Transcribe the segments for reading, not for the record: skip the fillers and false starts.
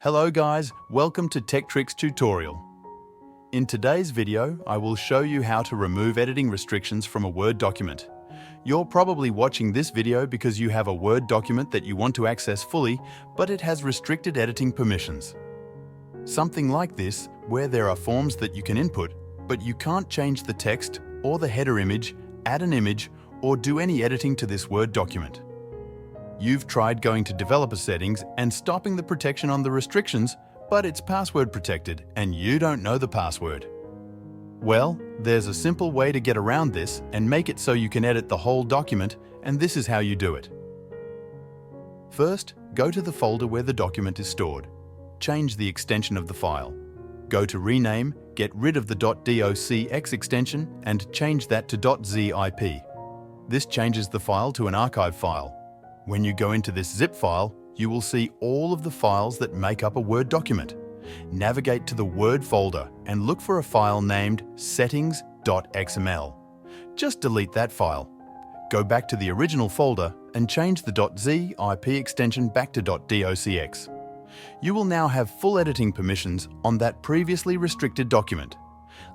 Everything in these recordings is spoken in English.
Hello guys, welcome to Tech Tricks tutorial. In today's video, I will show you how to remove editing restrictions from a Word document. You're probably watching this video because you have a Word document that you want to access fully, but it has restricted editing permissions. Something like this, where there are forms that you can input, but you can't change the text or the header image, add an image, or do any editing to this Word document. You've tried going to developer settings and stopping the protection on the restrictions, but it's password protected and you don't know the password. Well, there's a simple way to get around this and make it so you can edit the whole document, and this is how you do it. First, go to the folder where the document is stored. Change the extension of the file. Go to Rename, get rid of the .docx extension and change that to .zip. This changes the file to an archive file. When you go into this zip file, you will see all of the files that make up a Word document. Navigate to the Word folder and look for a file named settings.xml. Just delete that file. Go back to the original folder and change the .zip extension back to .docx. You will now have full editing permissions on that previously restricted document.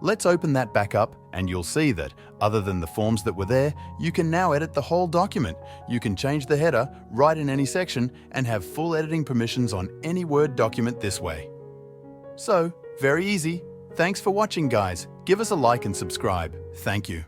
Let's open that back up and you'll see that, other than the forms that were there, you can now edit the whole document. You can change the header, write in any section, and have full editing permissions on any Word document this way. So, very easy. Thanks for watching, guys. Give us a like and subscribe. Thank you.